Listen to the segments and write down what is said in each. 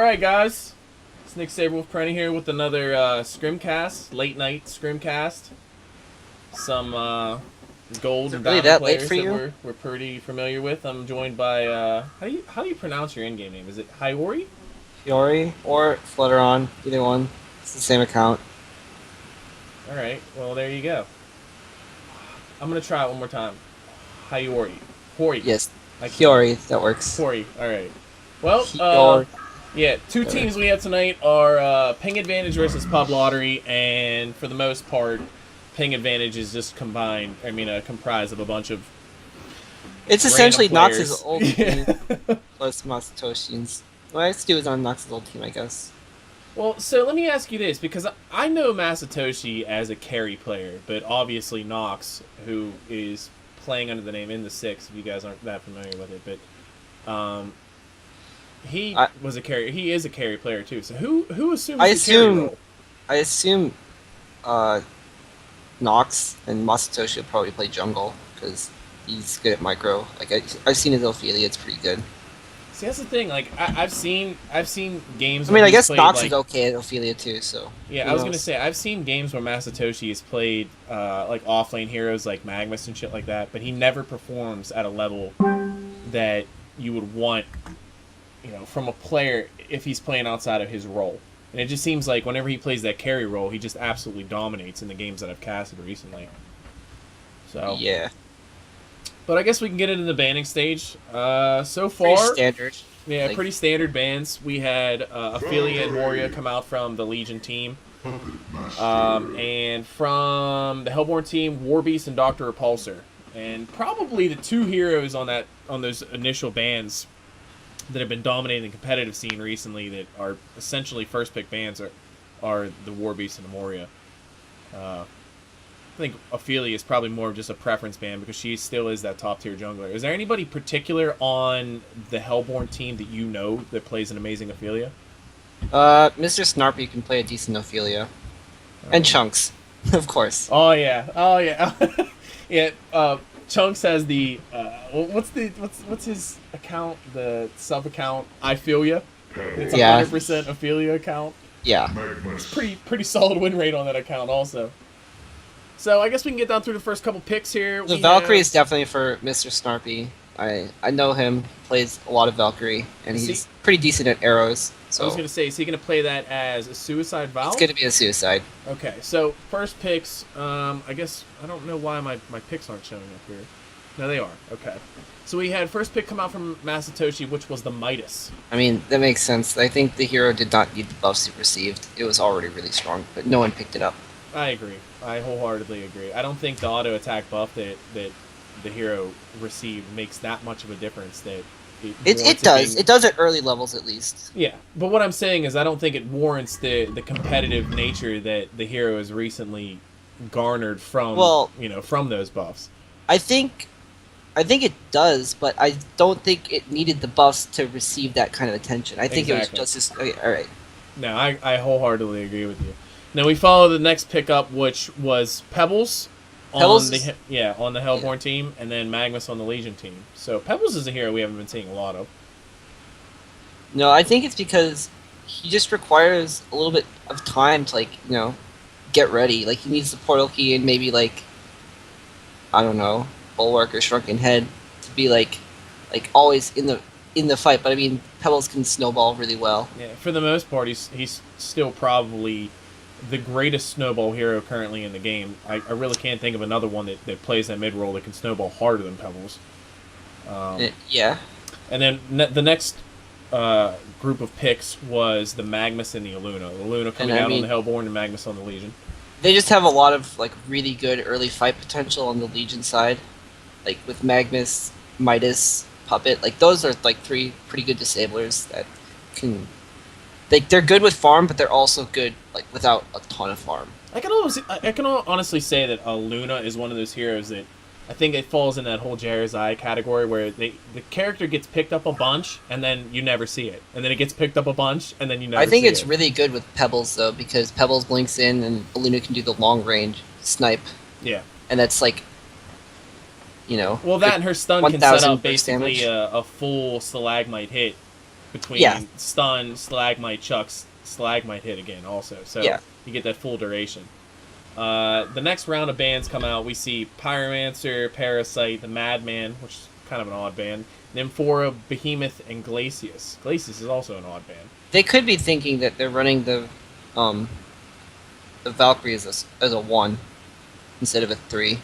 Alright, guys. It's Nick Saberwolf Prenny here with another Scrimcast, late night Scrimcast. Some gold and Really diamond that late players for that you? we're pretty familiar with. I'm joined by how do you pronounce your in-game name? Is it Haiori? Fiori or Flutteron, either one. It's the same account. Alright, well there you go. I'm gonna try it one more time. Haiori. Hori. Yes, I can't. Fiori, that works. Hori. Alright. Well, Fiori. yeah, two teams we have tonight are Ping Advantage versus Pub Lottery, and for the most part, Ping Advantage is just comprised of a bunch of It's random essentially players. Nox's old team plus Masatoshi's. What I have to do is on Nox's old team, I guess. Well, so let me ask you this, because I know Masatoshi as a carry player, but obviously Nox, who is playing under the name In the Six, if you guys aren't that familiar with it, but he was a carry. He is a carry player too. So who assumes the carry role? I assume Nox and Masatoshi will probably play jungle because he's good at micro. Like I've seen his Ophelia, it's pretty good. See, that's the thing. Like I've seen games. I mean, where I guess played, Nox is okay at Ophelia too. So yeah, I was gonna say I've seen games where Masatoshi has played like offlane heroes like Magmus and shit like that, but he never performs at a level that you would want, from a player if he's playing outside of his role. And it just seems like whenever he plays that carry role, he just absolutely dominates in the games that I've casted recently. So yeah. But I guess we can get into the banning stage. So Pretty far, standard. yeah, Like, pretty standard bans. We had Ophelia and Moria come out from the Legion team. And from the Hellborn team, Warbeast and Dr. Repulsor. And probably the two heroes on those initial bans that have been dominating the competitive scene recently that are essentially first pick bans are the Warbeast and the Moria. I think Ophelia is probably more of just a preference ban because she still is that top tier jungler. Is there anybody particular on the Hellborn team that you know that plays an amazing Ophelia? Mr. Snarpy can play a decent Ophelia. And Chunks, of course. Oh yeah. Yeah. Chunks has the what's his account? The sub account I feel ya. It's 100% Ophelia account. Yeah. It's pretty solid win rate on that account also. So I guess we can get down through the first couple picks here. The Valkyrie is definitely for Mr. Snarpy. I know him, plays a lot of Valkyrie, and he's pretty decent at arrows. So I was going to say, is he going to play that as a suicide Val? It's going to be a suicide. Okay, so first picks, I guess, I don't know why my picks aren't showing up here. No, they are. Okay. So we had first pick come out from Masatoshi, which was the Midas. I mean, that makes sense. I think the hero did not need the buffs he received. It was already really strong, but no one picked it up. I agree. I wholeheartedly agree. I don't think the auto attack buff that the hero received makes that much of a difference that it does. It does at early levels at least. Yeah, but what I'm saying is I don't think it warrants the competitive nature that the hero has recently garnered from from those buffs. I think it does, but I don't think it needed the buffs to receive that kind of attention. I think it was just this. Okay, all right. No, I wholeheartedly agree with you. Now we follow the next pickup, which was Pebbles on the Hellborn team, and then Magmus on the Legion team. So Pebbles is a hero we haven't been seeing a lot of. No, I think it's because he just requires a little bit of time to get ready. Like he needs the portal key and maybe I don't know, Bulwark or Shrunken Head to be like always in the fight. But I mean, Pebbles can snowball really well. Yeah, for the most part, he's still probably the greatest snowball hero currently in the game. I really can't think of another one that plays that mid role that can snowball harder than Pebbles. Yeah. And then the next group of picks was the Magmus and the Aluna. The Aluna coming out on the Hellborn and Magmus on the Legion. They just have a lot of really good early fight potential on the Legion side. Like with Magmus, Midas, Puppet. Those are three pretty good disablers that can... they're good with farm, but they're also good without a ton of farm. I can honestly say that Aluna is one of those heroes that I think it falls in that whole Jair's Eye category where the character gets picked up a bunch and then you never see it, and then it gets picked up a bunch and then you never. I think it's really good with Pebbles though, because Pebbles blinks in and Aluna can do the long range snipe. Yeah, and that's well, that and her stun can set up basically a full stalagmite hit between Yeah. stun, Stalagmite, Chucks, Stalagmite hit again also. So Yeah. you get that full duration. The next round of bands come out. We see Pyromancer, Parasite, the Madman, which is kind of an odd band, Nymphora, Behemoth, and Glacius. Glacius is also an odd band. They could be thinking that they're running the Valkyrie as a 1 instead of a 3.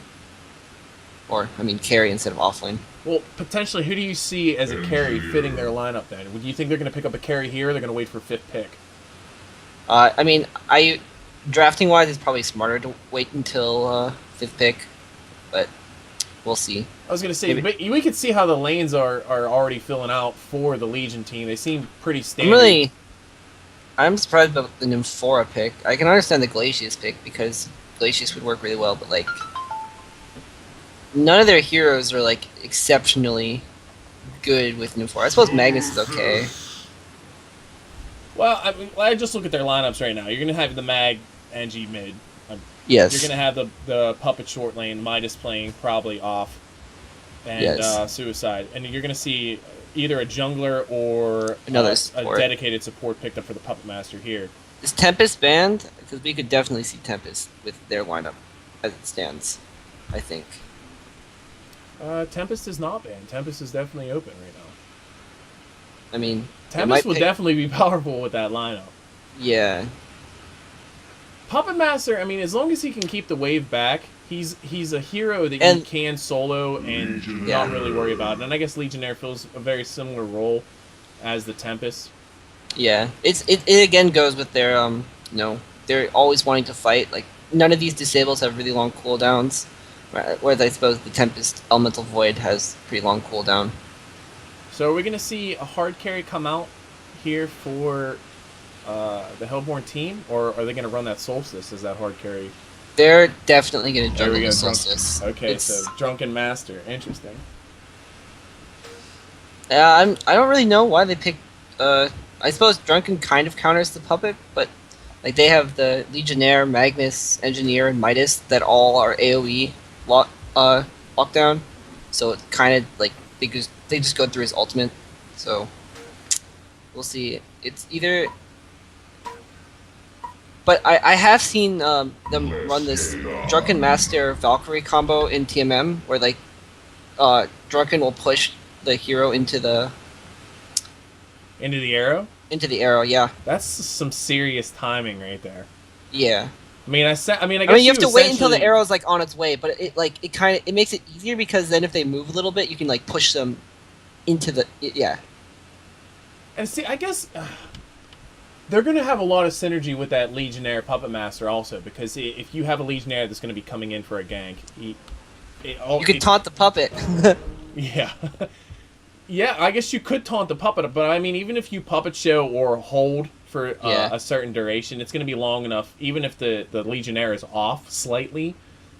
Or, I mean, carry instead of offlane. Well, potentially, who do you see as a carry fitting their lineup then? Would you think they're going to pick up a carry here, or they're going to wait for 5th pick? I mean, drafting wise, it's probably smarter to wait until 5th pick, but we'll see. I was going to say, but we could see how the lanes are already filling out for the Legion team. They seem pretty standard. I'm surprised about the Nymphora pick. I can understand the Glacius pick because Glacius would work really well, but like none of their heroes are like exceptionally good with Nymphora. I suppose Magnus is okay. Well, I mean, I just look at their lineups right now. You're going to have the Mag, Angie mid. Yes. You're going to have the Puppet short lane, Midas playing probably off, and Yes. Suicide. And you're going to see either a jungler or Another a support. dedicated support picked up for the Puppet Master here. Is Tempest banned? Because we could definitely see Tempest with their lineup as it stands, I think. Tempest is not banned. Tempest is definitely open right now. I mean, Tempest would definitely be powerful with that lineup. Yeah. Puppet Master, I mean, as long as he can keep the wave back, he's a hero that you can solo and not really worry about. And I guess Legionnaire fills a very similar role as the Tempest. Yeah, it again goes with their they're always wanting to fight. Like none of these disables have really long cooldowns, whereas I suppose the Tempest Elemental Void has pretty long cooldown. So are we gonna see a hard carry come out here for the Hellborn team, or are they gonna run that Solstice as that hard carry? They're definitely going to juggle the Solstice. Solstice. So Drunken Master, interesting. I don't really know why they picked. I suppose Drunken kind of counters the Puppet, but like they have the Legionnaire, Magmus, Engineer, and Midas that all are AOE lockdown. So it kind of like they just go through his ultimate. So we'll see. It's either. But I have seen them run this Drunken Master Valkyrie combo in TMM, where like Drunken will push the hero into the arrow. Into the arrow, yeah. That's some serious timing right there. Yeah. I mean, I guess you have to wait until the arrow's like on its way, but it makes it easier because then if they move a little bit, you can like push them into the yeah. And see, I guess. They're going to have a lot of synergy with that Legionnaire Puppet Master also, because if you have a Legionnaire that's going to be coming in for a gank, you could taunt the Puppet. Yeah. Yeah, I guess you could taunt the Puppet, but I mean, even if you Puppet Show or hold for a certain duration, it's going to be long enough, even if the Legionnaire is off slightly,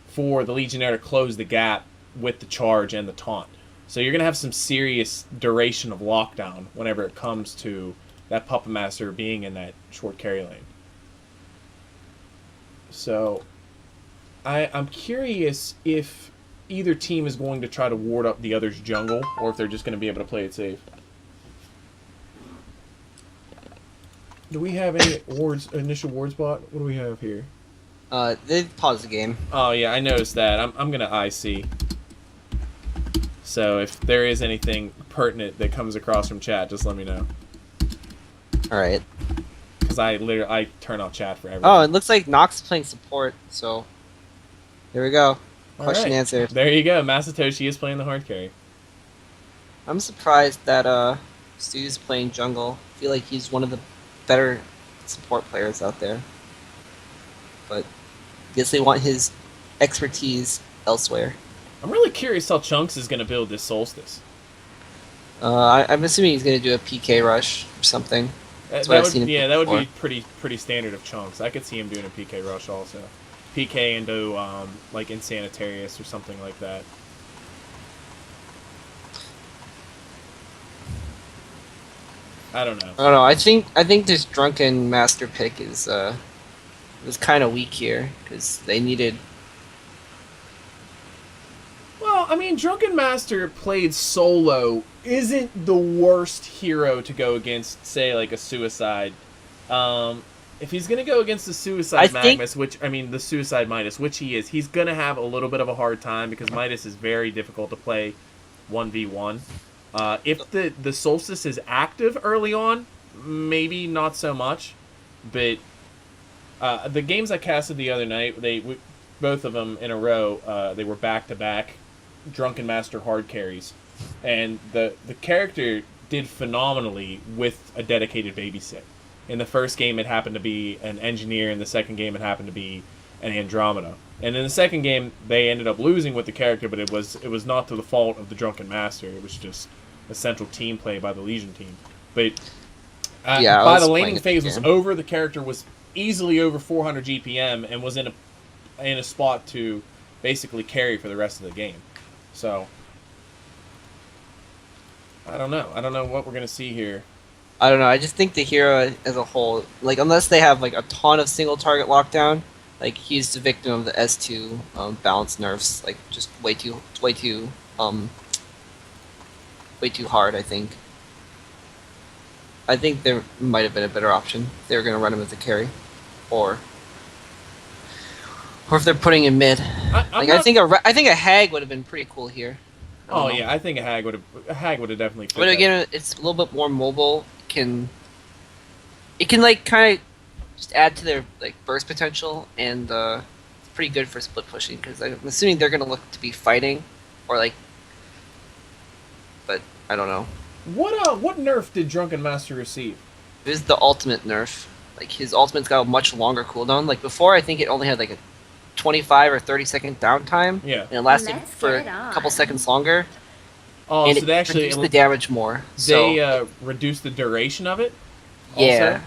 for the Legionnaire to close the gap with the charge and the taunt. So you're going to have some serious duration of lockdown whenever it comes to that Puppet Master being in that short carry lane. So, I'm curious if either team is going to try to ward up the other's jungle, or if they're just going to be able to play it safe. Do we have any initial ward spot? What do we have here? They paused the game. Oh yeah, I noticed that. I'm going to IC. So if there is anything pertinent that comes across from chat, just let me know. Alright. Because I turn off chat for everything. Oh, it looks like Nox is playing support, so here we go. Question answered. There you go. Masatoshi is playing the hard carry. I'm surprised that Stu's playing jungle. I feel like he's one of the better support players out there. But I guess they want his expertise elsewhere. I'm really curious how Chunks is going to build this Solstice. I'm assuming he's going to do a PK rush or something. That would be pretty standard of Chunks. I could see him doing a PK rush also. PK into like Insanitarius or something like that. I don't know. I think this Drunken Master pick is was kind of weak here because they needed. Well, I mean, Drunken Master played solo isn't the worst hero to go against, say, like a Suicide. If he's gonna go against the Suicide Magmus, the Suicide Midas, which he is, he's gonna have a little bit of a hard time because Midas is very difficult to play 1v1. If the Solstice is active early on, maybe not so much, but the games I casted the other night, both of them in a row, they were back-to-back Drunken Master hard carries, and the character did phenomenally with a dedicated babysit. In the first game, it happened to be an engineer. In the second game, it happened to be an Andromeda. And in the second game, they ended up losing with the character, but it was not to the fault of the Drunken Master. It was just a central team play by the Legion team. But by the laning phase was over, the character was easily over 400 GPM and was in a spot to basically carry for the rest of the game. So I don't know. I don't know what we're gonna see here. I don't know. I just think the hero as a whole, like, unless they have like a ton of single target lockdown, like, he's the victim of the S2 balance nerfs, like, just way too hard. I think there might have been a better option. They were gonna run him as a carry, or if they're putting him mid. I think a hag would have been pretty cool here. I think a hag would have definitely fit. But again, it's a little bit more mobile. It can like kind of just add to their like burst potential, and it's pretty good for split pushing because I'm assuming they're gonna look to be fighting, or like. But I don't know. What nerf did Drunken Master receive? It was the ultimate nerf. Like, his ultimate's got a much longer cooldown. Like, before, I think it only had like a 25 or 30-second downtime. Yeah. And it lasted for a couple seconds longer. Oh, and so they actually reduced the damage more. They reduced the duration of it? Yeah.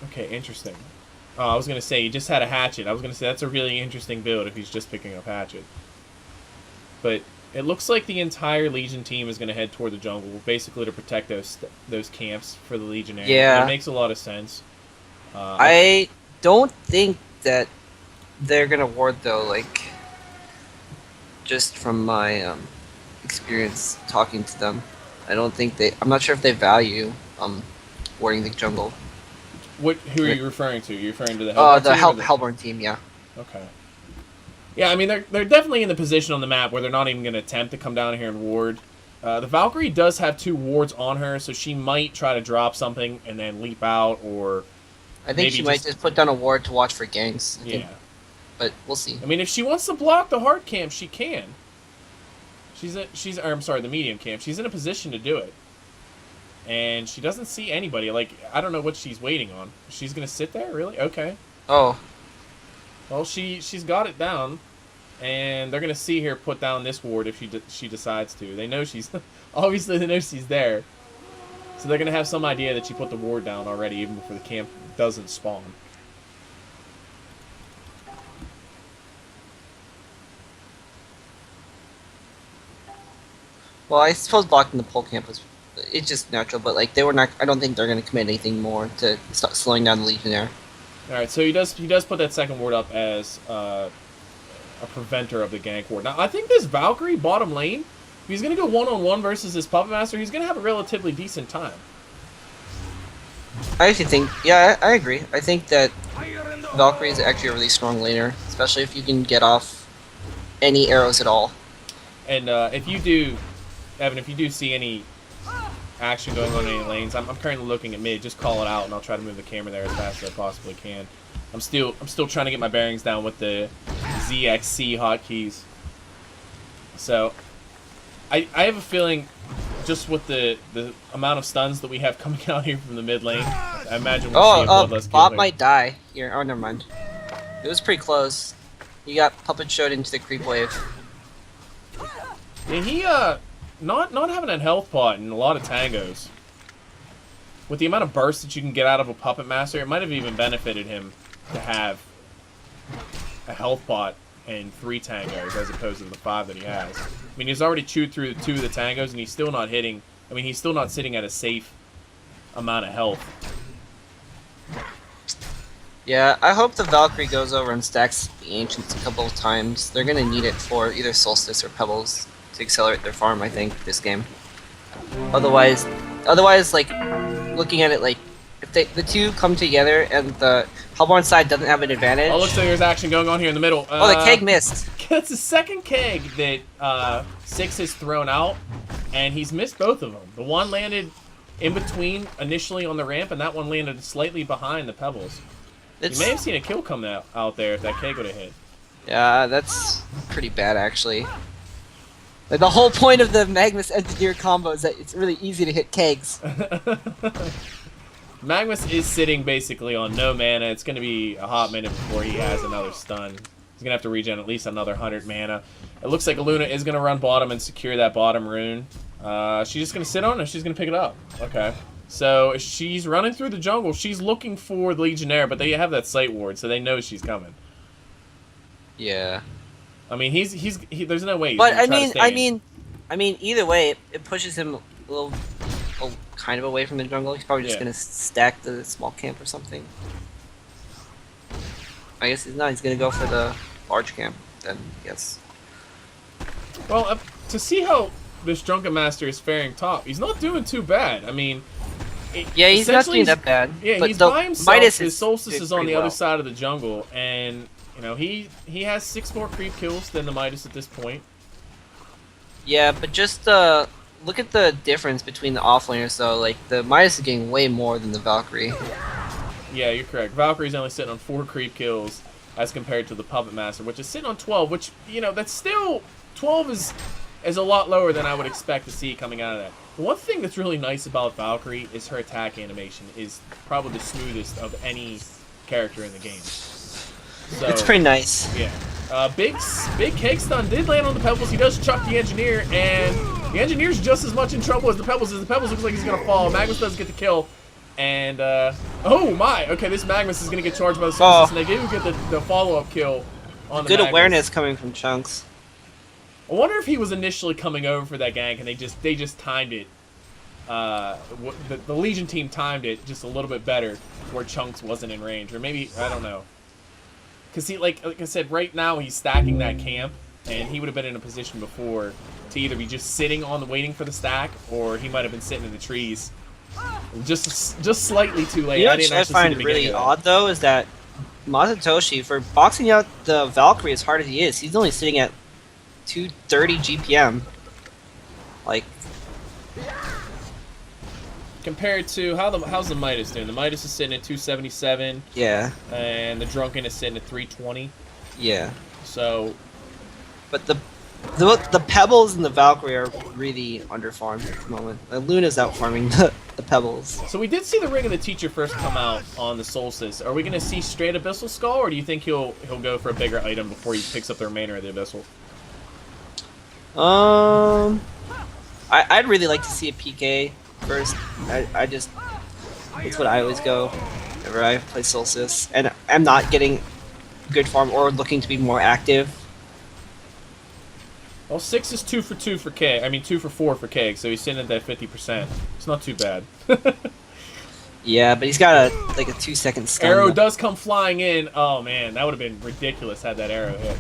Also? Okay, interesting. Oh, I was going to say, he just had a hatchet. I was going to say, that's a really interesting build if he's just picking up hatchet. But it looks like the entire Legion team is going to head toward the jungle, basically to protect those camps for the Legionnaire. Yeah. It makes a lot of sense. I don't think that they're going to ward, though, like, just from my experience talking to them. I'm not sure if they value warding the jungle. Who are you referring to? You're referring to the Hellborn team, yeah. Okay. Yeah, I mean, they're definitely in the position on the map where they're not even going to attempt to come down here and ward. The Valkyrie does have 2 wards on her, so she might try to drop something and then leap out, or... I think she might just put down a ward to watch for ganks. Yeah. But we'll see. I mean, if she wants to block the hard camp, she can. The medium camp. She's in a position to do it. And she doesn't see anybody. Like, I don't know what she's waiting on. She's going to sit there? Really? Okay. Oh. Well, she's got it down, and they're gonna see her put down this ward if she decides to. They know she's obviously they know she's there, so they're gonna have some idea that she put the ward down already, even before the camp doesn't spawn. Well, I suppose blocking the pole camp it's just natural, but like I don't think they're gonna commit anything more to start slowing down the Legionnaire. Alright, so he does put that second ward up as a preventer of the gank ward. Now, I think this Valkyrie bottom lane, if he's going to go one-on-one versus this Puppet Master, he's going to have a relatively decent time. I actually think, yeah, I agree. I think that Valkyrie is actually a really strong laner, especially if you can get off any arrows at all. And if you do, Evan, if you do see any action going on in any lanes, I'm currently looking at mid. Just call it out, and I'll try to move the camera there as fast as I possibly can. I'm still trying to get my bearings down with the ZXC hotkeys. So I have a feeling, just with the amount of stuns that we have coming out here from the mid lane, I imagine we'll see a bloodless Bob kill might die here. Oh, never mind. It was pretty close. You got Puppet showed into the creep wave. Yeah, he not having a health pot in a lot of tangos. With the amount of burst that you can get out of a Puppet Master, it might have even benefited him to have a health pot and 3 tangos as opposed to the 5 that he has. I mean, he's already chewed through 2 of the tangos, and he's still not hitting. I mean, he's still not sitting at a safe amount of health. Yeah, I hope the Valkyrie goes over and stacks the Ancients a couple of times. They're gonna need it for either Solstice or Pebbles to accelerate their farm. I think this game. Otherwise, like looking at it, like if the two come together and the Hellborn side doesn't have an advantage. Oh, looks like there's action going on here in the middle. Oh, the keg missed. It's the second keg that Six has thrown out, and he's missed both of them. The one landed in between initially on the ramp, and that one landed slightly behind the Pebbles. You may have seen a kill come out there if that keg would have hit. Yeah, that's pretty bad actually. Like, the whole point of the Magmus Engineer combo is that it's really easy to hit kegs. Magmus is sitting basically on no mana. It's going to be a hot minute before he has another stun. He's going to have to regen at least another 100 mana. It looks like Aluna is going to run bottom and secure that bottom rune. She's just going to sit on it, or she's going to pick it up. Okay. So she's running through the jungle. She's looking for the Legionnaire, but they have that sight ward, so they know she's coming. Yeah. I mean, there's no way. But I mean, either way, it pushes him a little, kind of away from the jungle. He's probably just gonna stack the small camp or something. I guess he's not. He's gonna go for the large camp then. Yes. Well, to see how this Drunken Master is faring top, he's not doing too bad. I mean, yeah, he's not doing that bad. Yeah, but he's by himself. His Solstice is on the other well. side of the jungle, and you know he has 6 more creep kills than the Midas at this point. Yeah, but just look at the difference between the offlaners though. Like the Midas is getting way more than the Valkyrie. Yeah, you're correct. Valkyrie's only sitting on 4 creep kills as compared to the Puppet Master, which is sitting on 12. Which, you know, that's still 12 is a lot lower than I would expect to see coming out of that. One thing that's really nice about Valkyrie is her attack animation is probably the smoothest of any character in the game. So, it's pretty nice. Yeah. Big cake stun did land on the Pebbles. He does chuck the Engineer, and the Engineer's just as much in trouble as the Pebbles is. The Pebbles looks like he's going to fall. Magmus does get the kill. And, oh my! Okay, this Magmus is going to get charged by the Solstice, and they do get the follow-up kill on the Good Magmus. awareness coming from Chunks. I wonder if he was initially coming over for that gank, and they just timed it. The Legion team timed it just a little bit better, where Chunks wasn't in range, or maybe I don't know. Because he, like I said, right now he's stacking that camp, and he would have been in a position before to either be just sitting on waiting for the stack, or he might have been sitting in the trees, just slightly too late. You know I didn't what I actually find see the really odd though is that Masatoshi, for boxing out the Valkyrie as hard as he is, he's only sitting at 230 GPM. Like, compared to how's the Midas doing? The Midas is sitting at 277. yeah, And the Drunken is sitting at 320. yeah. So, But the Pebbles and the Valkyrie are really underfarmed at the moment. Luna's out farming the Pebbles. so we did see the Ring of the Teacher first come out on the Solstice. Are we going to see straight Abyssal Skull, or do you think he'll go for a bigger item before he picks up the remainder of the Abyssal? I'd really like to see a PK first. It's what I always go whenever I play Solstice, and I'm not getting good farm or looking to be more active. Well, 6 is 2 for 2 for Keg. I mean, 2 for 4 for Keg, so he's sitting at that 50%. It's not too bad. Yeah, but he's got a 2-second stun. Arrow does come flying in. Oh man, that would have been ridiculous had that arrow hit.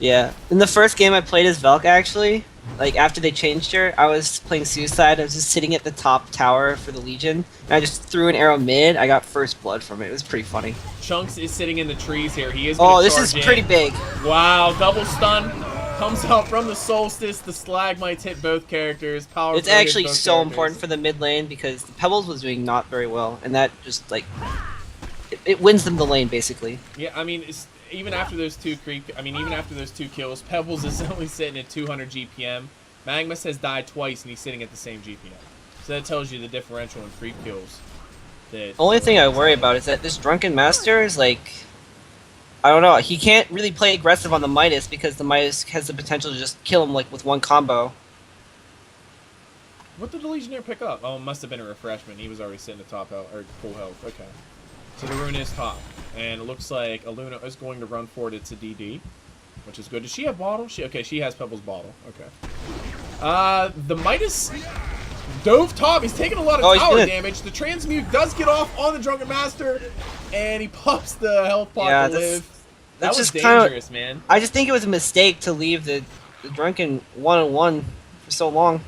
Yeah, in the first game I played as Valk actually, like after they changed her, I was playing Suicide. I was just sitting at the top tower for the Legion, and I just threw an arrow mid. I got first blood from it. It was pretty funny. Chunks is sitting in the trees here. He is. Oh, this is pretty big. Wow, double stun comes out from the Solstice. The Stalagmites hit both characters. Power. It's actually so important for the mid lane because the Pebbles was doing not very well, and that just like it wins them the lane basically. Yeah, I mean, even after those 2 kills, Pebbles is only sitting at 200 GPM. Magmus has died twice, and he's sitting at the same GPM. So that tells you the differential in creep kills. The only thing I worry about is that this Drunken Master is like, I don't know, he can't really play aggressive on the Midas because the Midas has the potential to just kill him like with one combo. What did the Legionnaire pick up? Oh, it must have been a refreshment. He was already sitting at top health, or full health. Okay. So the rune is top. And it looks like Aluna is going to run for it. It's a DD, which is good. Does she have bottle? Okay, she has Pebbles bottle. Okay. The Midas dove top. He's taking a lot of tower damage. The transmute does get off on the Drunken Master, and he pops the health pot to live. That was just dangerous, man. I just think it was a mistake to leave the the Drunken 1-on-1 for so long.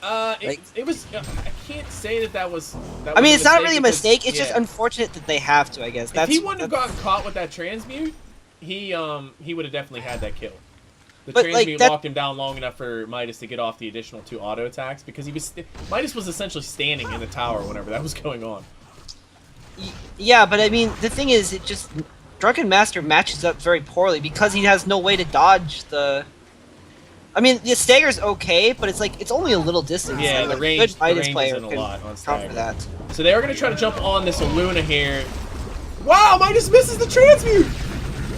It was. I can't say that was. That I was mean, a it's not mistake really a because- mistake. It's yeah. just unfortunate that they have to. I guess. If he wouldn't have gotten caught with that transmute, he would have definitely had that kill. The But, transmute like, locked him down long enough for Midas to get off the additional 2 auto attacks because Midas was essentially standing in the tower whenever that was going on. Yeah, but I mean, the thing is, it just Drunken Master matches up very poorly because he has no way to dodge the. I mean, the stagger's okay, but it's like it's only a little distance. Yeah, and, the like, range, good Midas the range player isn't a can lot on counter stagger. that. So they are going to try to jump on this Aluna here. Wow, Midas misses the transmute!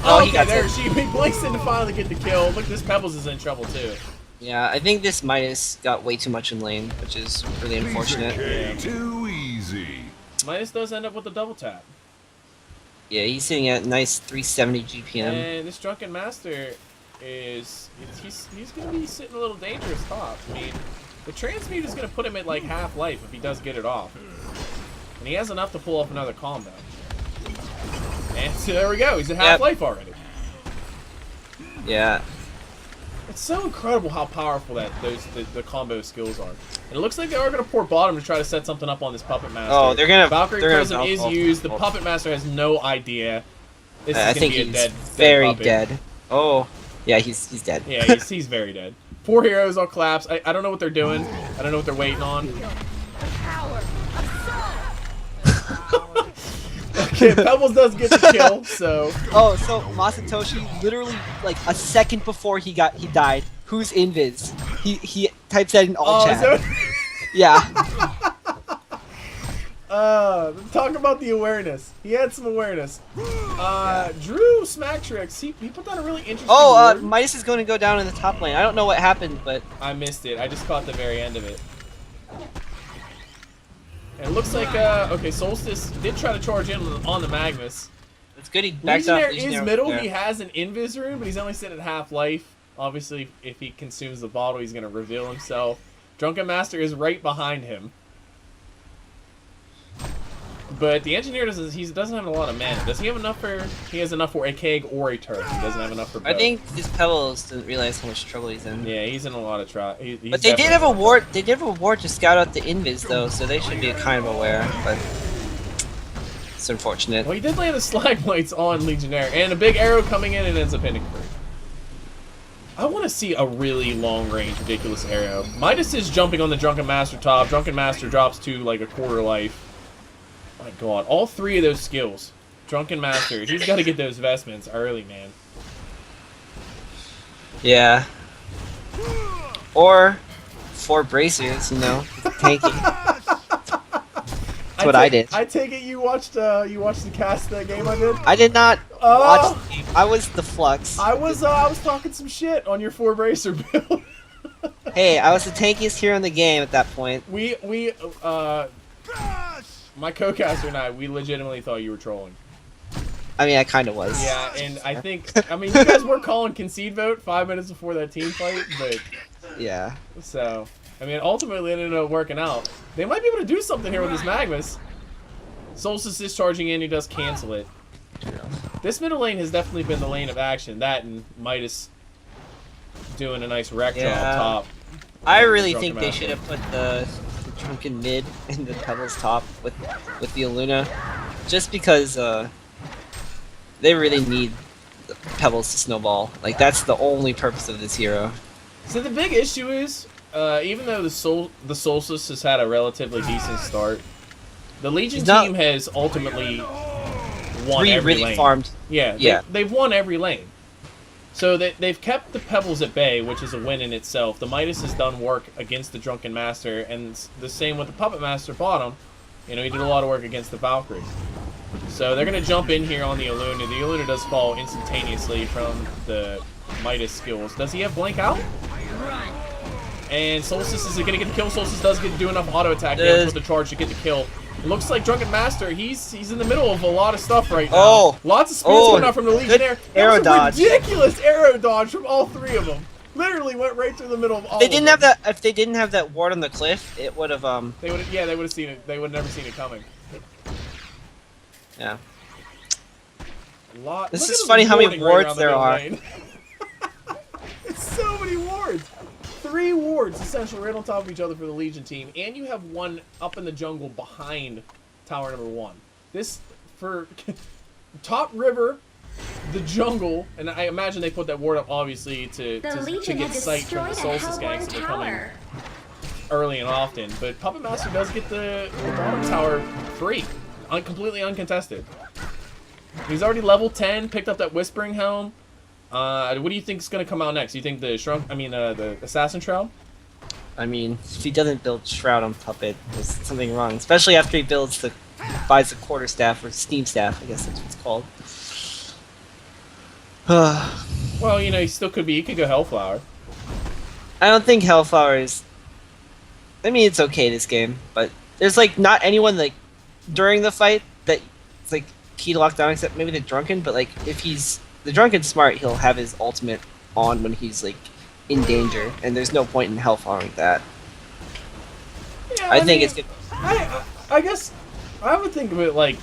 Oh, okay, he got there. it. He blinks in to finally get the kill. Look, this Pebbles is in trouble too. Yeah, I think this Midas got way too much in lane, which is really unfortunate. Yeah. Too easy. Midas does end up with a double tap. Yeah, he's sitting at nice 370 GPM. And this Drunken Master he's going to be sitting a little dangerous top. I mean, the transmute is going to put him at like half life if he does get it off. And he has enough to pull off another combo. And so there we go. He's at half life already. Yeah. It's so incredible how powerful that the combo skills are. And it looks like they are going to pour bottom to try to set something up on this Puppet Master. Oh, they're gonna. Valkyrie they're Prism gonna is used. The Puppet Master has no idea. This is I going to think be a he's dead very puppet. dead. Oh, yeah, he's dead. Yeah, he's very dead. 4 heroes all collapse. I don't know what they're doing. I don't know what they're waiting on. Okay, Pebbles does get the kill, so... Oh, so Masatoshi literally like a second before he died. Who's invis? He types that in all chat. So... Yeah. Talk about the awareness. He had some awareness. Drew Smack Tricks, he put down a really interesting word. Midas is going to go down in the top lane. I don't know what happened, but... I missed it. I just caught the very end of it. And it looks like, okay, Solstice did try to charge in on the Magmus. It's good he backed up. Legionnaire is middle. He has an invis rune, but he's only sitting at half life. Obviously, if he consumes the bottle, he's going to reveal himself. Drunken Master is right behind him. But the engineer doesn't have a lot of mana. Does he have enough for? He has enough for a keg or a turret. He doesn't have enough for both. I think this Pebbles didn't realize how much trouble he's in. Yeah, he's in a lot of trouble. But they did have a ward. They did have a ward to scout out the invis though, so they should be kind of aware. But it's unfortunate. Well, he did land the Stalagmites on Legionnaire, and a big arrow coming in and ends up hitting free. I want to see a really long-range, ridiculous arrow. Midas is jumping on the Drunken Master top. Drunken Master drops to like a quarter life. My God, all 3 of those skills. Drunken Master, he's got to get those vestments early, man. Yeah. Or 4 bracers, you know, tanking. That's what I did. I take it you watched the cast that game I did. I did not watch the game. I was the Flux. I was talking some shit on your 4 bracer build. Hey, I was the tankiest hero in the game at that point. My co-caster and I, we legitimately thought you were trolling. I mean, I kind of was. Yeah, and I mean, you guys were calling concede vote 5 minutes before that team fight, but... Yeah. So, I mean, ultimately it ended up working out. They might be able to do something here with this Magmus. Solstice is charging in, he does cancel it. This middle lane has definitely been the lane of action. That and Midas doing a nice wreck draw up top. I really think they should have put the Drunken mid and the Pebbles top with the Aluna, just because they really need the Pebbles to snowball. Like, that's the only purpose of this hero. So the big issue is, even though the Solstice has had a relatively decent start, the Legion team has ultimately won every lane. Farmed. Yeah, they've won every lane. So they've kept the Pebbles at bay, which is a win in itself. The Midas has done work against the Drunken Master, and the same with the Puppet Master bottom. You know, he did a lot of work against the Valkyrie. So they're going to jump in here on the Aluna. The Aluna does fall instantaneously from the Midas skills. Does he have Blank out? And Solstice is going to get the kill. Solstice does do enough auto attack damage with the charge to get the kill. It looks like Drunken Master, he's in the middle of a lot of stuff right now. Oh! Lots of spears coming out from the Legionnaire. Arrow dodge. Ridiculous arrow dodge from all 3 of them. Literally went right through the middle of all They of didn't them. have that. If they didn't have that ward on the cliff, it would have They would have seen it. They would have never seen it coming. Yeah. Look This at is the funny how many warding right wards around the there middle are. lane. It's so many wards. 3 wards essentially right on top of each other for the Legion team, and you have one up in the jungle behind tower number 1. This, for top river, the jungle, and I imagine they put that ward up obviously to get sight from the Solstice gangs that are coming early and often, but Puppet Master does get the bottom tower free, completely uncontested. He's already level 10, picked up that Whispering Helm. What do you think is going to come out next? You think the the Assassin Shroud? I mean, if he doesn't build Shroud on Puppet, there's something wrong. Especially after he buys the Quarterstaff, or Steam Staff, I guess that's what it's called. Well, you know, he still could be. He could go Hellflower. I don't think Hellflower is... I mean, it's okay this game, but there's, like, not anyone, like, during the fight that it's, like, key to lock down, except maybe the Drunken, but, like, if he's... The Drunken's smart, he'll have his ultimate on when he's, like, in danger, and there's no point in Hellflowering that. Yeah, I think it's good. I guess I would think of it like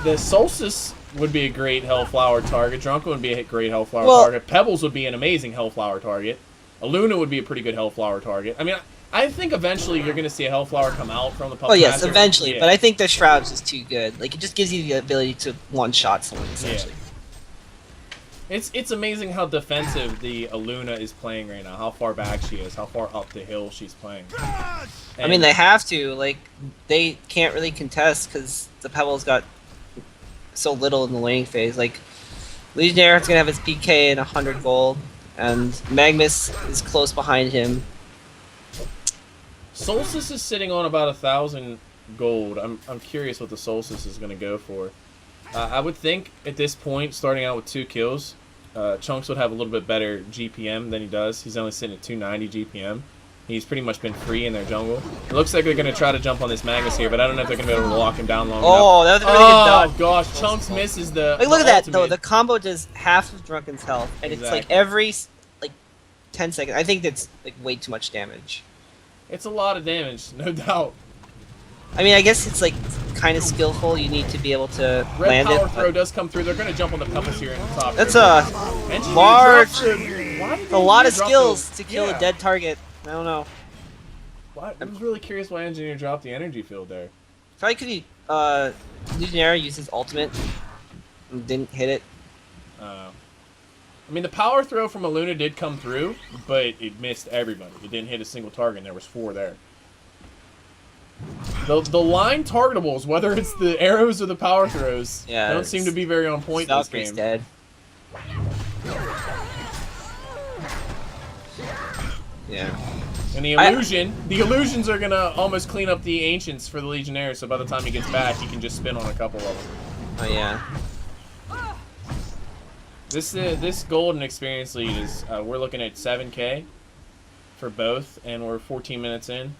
the Solstice would be a great Hellflower target. Drunken would be a great Hellflower target. Pebbles would be an amazing Hellflower target. Aluna would be a pretty good Hellflower target. I mean, I think eventually you're going to see a Hellflower come out from the Puppet Master. Master. Eventually, yeah. but I think the Shroud's just too good. Like, it just gives you the ability to one-shot someone, essentially. Yeah. It's amazing how defensive the Aluna is playing right now. How far back she is. How far up the hill she's playing. And I mean, they have to. Like, they can't really contest because the Pebbles got so little in the laning phase. Like, Legionnaire is going to have his PK and 100 gold, and Magmus is close behind him. Solstice is sitting on about 1,000 gold. I'm curious what the Solstice is going to go for. I would think at this point, starting out with 2 kills, Chunks would have a little bit better GPM than he does. He's only sitting at 290 GPM. He's pretty much been free in their jungle. It looks like they're going to try to jump on this Magmus here, but I don't know if they're going to be able to lock him down long enough. Oh, that was a really good dodge. Oh, gosh. Chunks misses the Like, look at that, ultimate. though. The combo does half of Drunken's health, and it's like every, like, 10 seconds. I think that's, like, way too much damage. It's a lot of damage, no doubt. I mean, I guess it's, like, kind of skillful. You need to be able to Red land power it. throw does come through. They're going to jump on the Pebbles here in the top. That's a Engineer large... dropped the- why did A lot of Engineer drop skills the- to kill yeah. a dead target. I don't know. I was really curious why Engineer dropped the energy field there. Probably because he, Legionnaire used his ultimate and didn't hit it. I mean, the power throw from Aluna did come through, but it missed everybody. It didn't hit a single target, and there was 4 there. The line targetables, whether it's the arrows or the power throws, don't seem to be very on point in this game. Dead. Yeah. And the illusions are gonna almost clean up the ancients for the Legionnaire, so by the time he gets back, he can just spin on a couple of them. Oh yeah. This golden experience lead is we're looking at 7K for both, and we're 14 minutes in.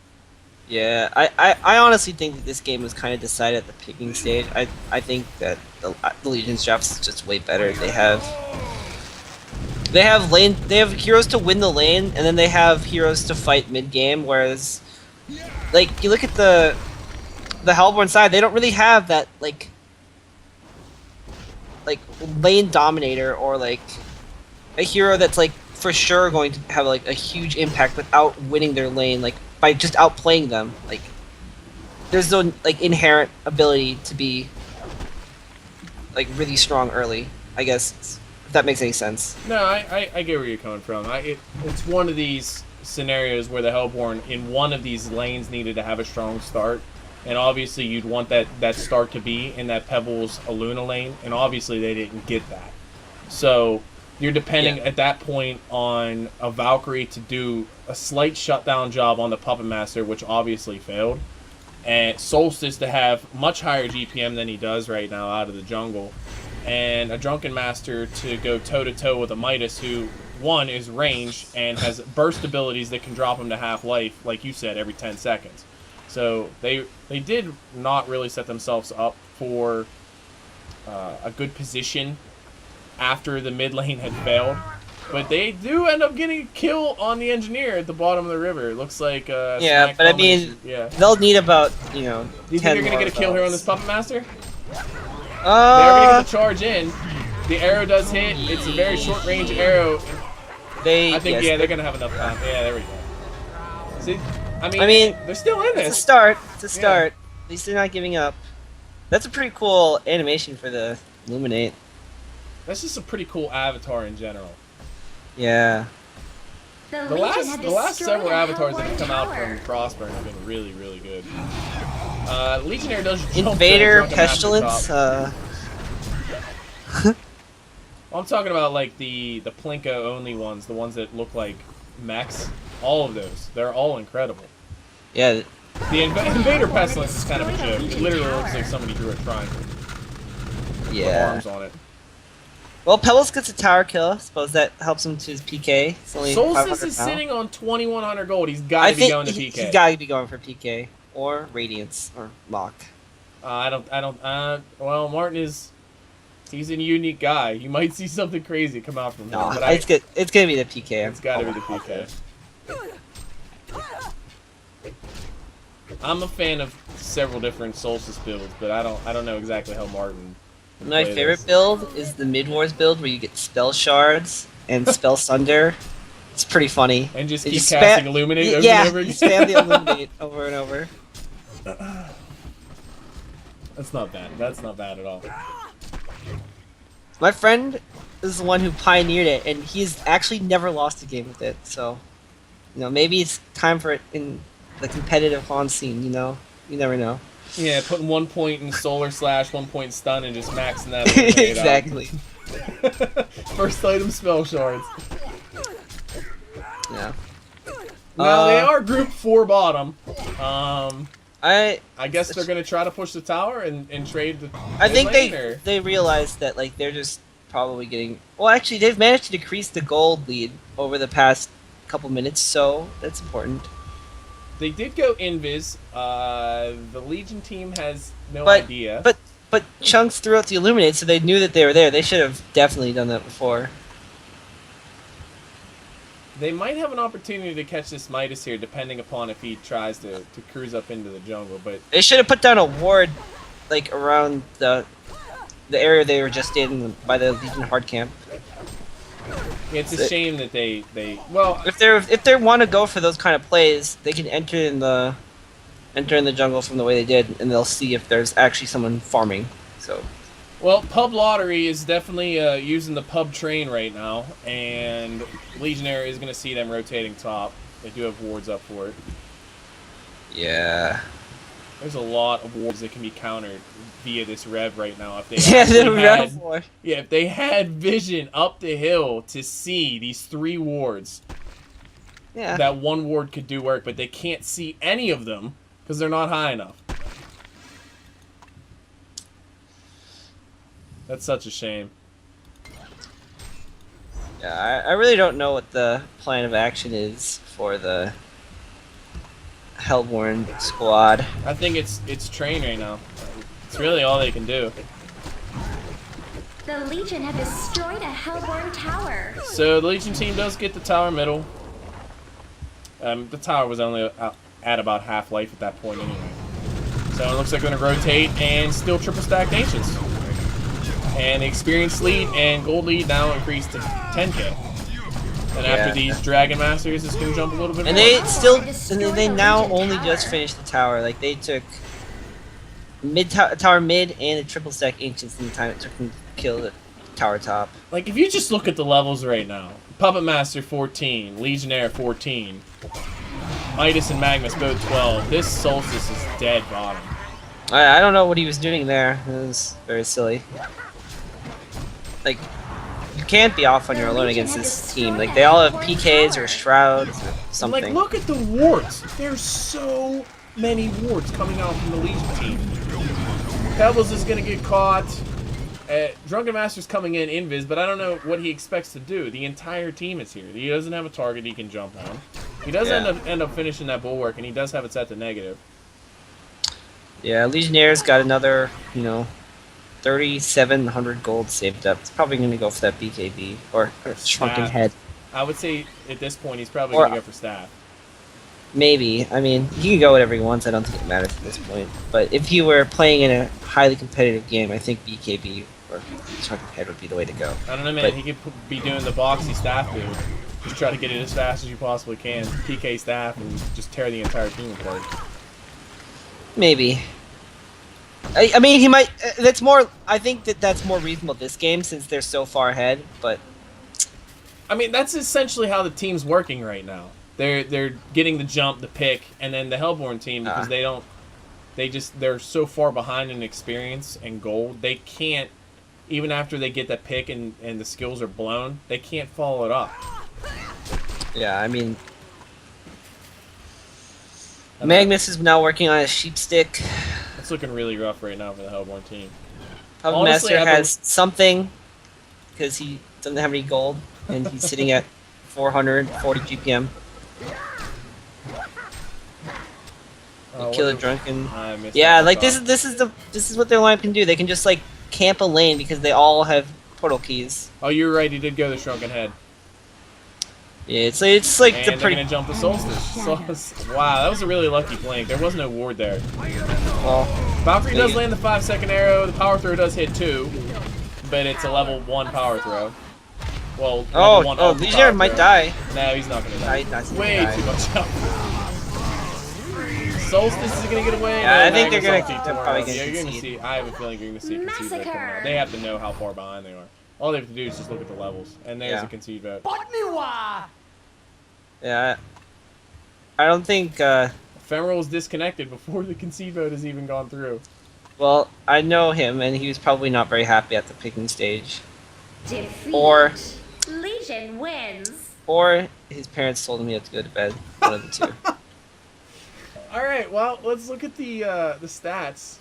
Yeah, I honestly think that this game was kind of decided at the picking stage. I think that the Legion's draft is just way better. They have heroes to win the lane, and then they have heroes to fight mid game. Whereas, like, you look at the Hellborn side, they don't really have that like lane dominator, or like a hero that's like for sure going to have like a huge impact without winning their lane, like by just outplaying them. Like, there's no like inherent ability to be like really strong early, I guess, if that makes any sense. No, I get where you're coming from. It's one of these scenarios where the Hellborn in one of these lanes needed to have a strong start, and obviously you'd want that start to be in that Pebbles Aluna lane, and obviously they didn't get that. So you're depending at that point on a Valkyrie to do a slight shutdown job on the Puppet Master, which obviously failed, and Solstice to have much higher GPM than he does right now out of the jungle, and a Drunken Master to go toe-to-toe with a Midas who, one, is ranged and has burst abilities that can drop him to half-life, like you said, every 10 seconds. So they did not really set themselves up for a good position after the mid lane had failed. But they do end up getting a kill on the Engineer at the bottom of the river. It looks like yeah, but I mean, they'll need about, you know, do you think you're going to get a kill here on this Puppet Master? They're going to get the charge in. The arrow does hit. It's a very short range arrow. They. I think yes, they're gonna have enough time. Yeah, there we go. See, I mean, they're still in this. It's a start. It's a start. At least they're not giving up. That's a pretty cool animation for the Illuminate. That's just a pretty cool avatar in general. Yeah. The last several avatars that have come out from Crossburn have been really, really good. Legionnaire does jump Invader, to Pestilence. Well, I'm talking about like the Plinko only ones, the ones that look like mechs. All of those, they're all incredible. Yeah. The Invader Pestilence is kind of a joke. It literally looks like somebody drew a triangle. Yeah. With arms on it. Well, Pebbles gets a tower kill. Suppose that helps him to his PK. Solstice is sitting on 2,100 gold. He's got to be going to PK. He's got to be going for PK or Radiance or Lock. Well, Martin is. He's a unique guy. You might see something crazy come out from him. No, it's good. It's gonna be the PK. It's got to be the PK. I'm a fan of several different Solstice builds, but I don't know exactly how Martin. My favorite build is the Mid-Wars build where you get Spell Shards and Spell Sunder. It's pretty funny. And just keep casting Illuminate over and over again? Yeah, spam the Illuminate over and over. That's not bad. That's not bad at all. My friend is the one who pioneered it, and he's actually never lost a game with it, so... maybe it's time for it in the competitive Han scene, You never know. Yeah, putting 1 point in Solar Slash, 1 point in Stun, and just maxing that. Exactly. First item Spell Shards. Yeah. Now they are Group 4 bottom. I guess they're gonna try to push the tower and trade the. I think they realized that they're just probably getting. Well, actually, they've managed to decrease the gold lead over the past couple minutes, so that's important. They did go invis. The Legion team has no idea. But Chunks threw out the Illuminate, so they knew that they were there. They should have definitely done that before. They might have an opportunity to catch this Midas here, depending upon if he tries to cruise up into the jungle. But they should have put down a ward, around the area they were just in by the Legion hard camp. Yeah, it's a shame that they well if they want to go for those kind of plays, they can enter in the jungle from the way they did, and they'll see if there's actually someone farming. So, well, Pub Lottery is definitely using the pub train right now, and Legionnaire is going to see them rotating top. They do have wards up for it. Yeah. There's a lot of wards that can be countered via this rev right now. If they if they had vision up the hill to see these 3 wards, that 1 ward could do work, but they can't see any of them because they're not high enough. That's such a shame. Yeah, I really don't know what the plan of action is for the Hellborn squad. I think it's train right now. It's really all they can do. The Legion have destroyed a Hellborn tower. So the Legion team does get the tower middle. The tower was only at about half life at that point anyway. So it looks like they're going to rotate and still triple stack Nations. And the experience lead and gold lead now increased to 10k. And after these Dragon Masters, it's going to jump a little bit and more. They now only just finished the tower. They took tower mid and a triple stack Ancients in the time it took them to kill the tower top. If you just look at the levels right now, Puppet Master 14, Legionnaire 14, Midas and Magmus both 12. This Solstice is dead bottom. I don't know what he was doing there. It was very silly. You can't be off on your own against this team. They all have PKs or Shrouds or something. Look at the wards. There's so many wards coming out from the Legion team. Pebbles is going to get caught. Drunken Master's coming in invis, but I don't know what he expects to do. The entire team is here. He doesn't have a target he can jump on. He does end up finishing that bulwark, and he does have it set to negative. Yeah, Legionnaire's got another, 3,700 gold saved up. It's probably going to go for that BKB or Shrunken Head. I would say at this point he's probably going to go for staff. Maybe. I mean, he can go whatever he wants. I don't think it matters at this point. But if he were playing in a highly competitive game, I think BKB or Shrunken Head would be the way to go. I don't know, man. He could be doing the boxy staff move. Just try to get it as fast as you possibly can. PK staff and just tear the entire team apart. Maybe. I mean, he might. That's more. I think that's more reasonable this game since they're so far ahead. But I mean, that's essentially how the team's working right now. They're getting the jump, the pick, and then the Hellborn team because they're so far behind in experience and gold. They can't, even after they get that pick and the skills are blown, they can't follow it up. yeah, I mean, Magmus is now working on a sheep stick. It's looking really rough right now for the Hellborn team. Puppet Honestly, Master has something because he doesn't have any gold, and he's sitting at 440 GPM. Kill a drunken. Yeah, like this is what their lineup can do. They can just like camp a lane because they all have portal keys. Oh, you're right. He did go the Shrunken Head. Yeah, it's like And the they're pretty. gonna jump the Solstice. Wow, that was a really lucky flank. There was no ward there. Well, Valkyrie does land the 5-second arrow. The power throw does hit 2, but it's a level 1 power throw. Well, level 1 ultimate Legionnaire power might throw. die. No, he's not gonna Nah, die. he's not gonna Way die. too much help. Solstice is gonna get away. Yeah, No, I think they're Magmus gonna- ulti they're tomorrow. probably gonna Yeah, you're gonna concede. see. I have a feeling you're gonna see a concede vote coming out. They have to know how far behind they are. All they have to do is just look at the levels, and there's Yeah. a concede vote. Yeah, I don't think. Ephemeral is disconnected before the concede vote has even gone through. Well, I know him, and he was probably not very happy at the picking stage. Defeat. Or- Legion wins. Or his parents told him he had to go to bed. One of the two. All right, well, let's look at the stats.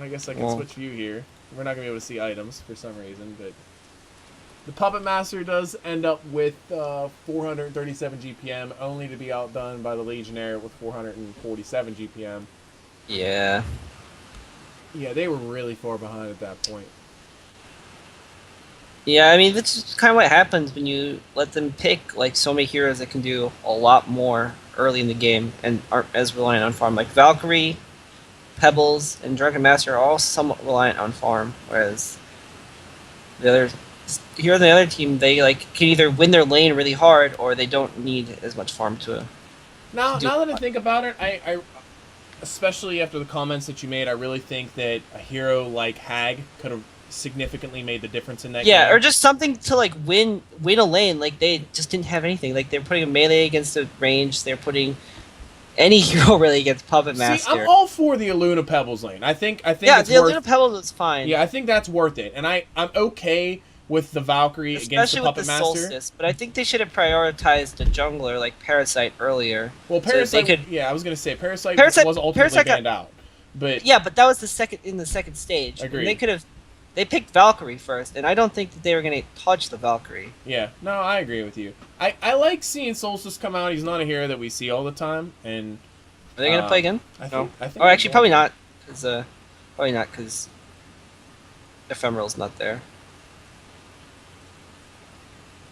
I guess I can Well- switch view here. We're not gonna be able to see items for some reason, but the Puppet Master does end up with 437 GPM, only to be outdone by the Legionnaire with 447 GPM. Yeah. Yeah, they were really far behind at that point. Yeah, I mean, that's just kind of what happens when you let them pick like so many heroes that can do a lot more early in the game and aren't as reliant on farm. Like Valkyrie, Pebbles, and Drunken Master are all somewhat reliant on farm, whereas the other heroes on the other team, they like can either win their lane really hard or they don't need as much farm to. Now that I think about it, I especially after the comments that you made, I really think that a hero like Hag could have significantly made the difference in that game. Yeah, or just something to like win a lane. Like they just didn't have anything. Like they're putting a melee against a range. They're putting any hero really against Puppet Master. See, I'm all for the Aluna Pebbles lane. I think yeah, it's the worth. Aluna Pebbles is fine. Yeah, I think that's worth it, and I'm okay with the Valkyrie against the Especially with Puppet the Master. Solstice, but I think they should have prioritized a jungler like Parasite earlier. Well, so that Parasite. they could, Yeah, I was gonna say Parasite Parasite- was ultimately Parasite got- banned out, but yeah, but that was the second stage. Agreed. And they could have. They picked Valkyrie first, and I don't think that they were going to touch the Valkyrie. yeah, no, I agree with you. I like seeing Solstice come out. He's not a hero that we see all the time, and Are they going to play again? I think, No. I think Or actually, they're probably going not, because Ephemeral's not there.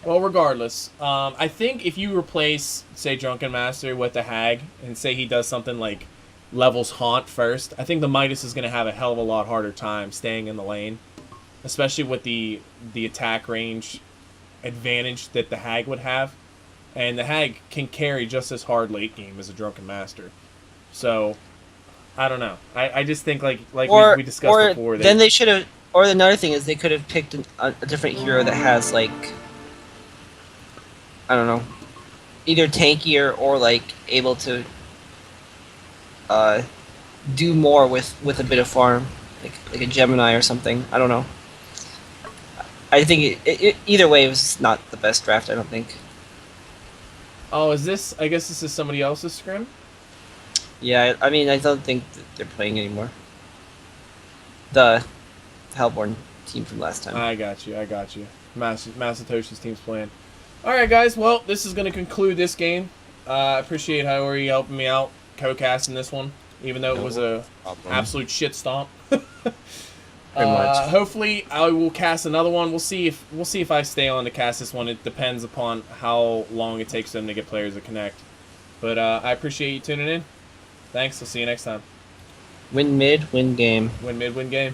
Well, regardless, I think if you replace, say, Drunken Master with the Hag, and say he does something like levels Haunt first, I think the Midas is going to have a hell of a lot harder time staying in the lane, especially with the attack range advantage that the Hag would have. And the Hag can carry just as hard late game as a Drunken Master. So, I don't know. I just think, like we discussed before. Then they should have... Or another thing is they could have picked a different hero that has, like... I don't know. Either tankier or, like, able to... do more with a bit of farm. Like a Gemini or something. I don't know. I think either way, it was not the best draft, I don't think. Oh, is this... I guess this is somebody else's scrim? Yeah, I mean, I don't think that they're playing anymore. The Hellborn team from last time. I got you. Masatoshi's team's playing. Alright, guys. Well, this is going to conclude this game. I appreciate Howard helping me out co-casting this one, even though it was a absolute shit stomp. Pretty much. Hopefully, I will cast another one. We'll see if I stay on to cast this one. It depends upon how long it takes them to get players to connect. But I appreciate you tuning in. Thanks. I'll see you next time. Win mid, win game. Win mid, win game.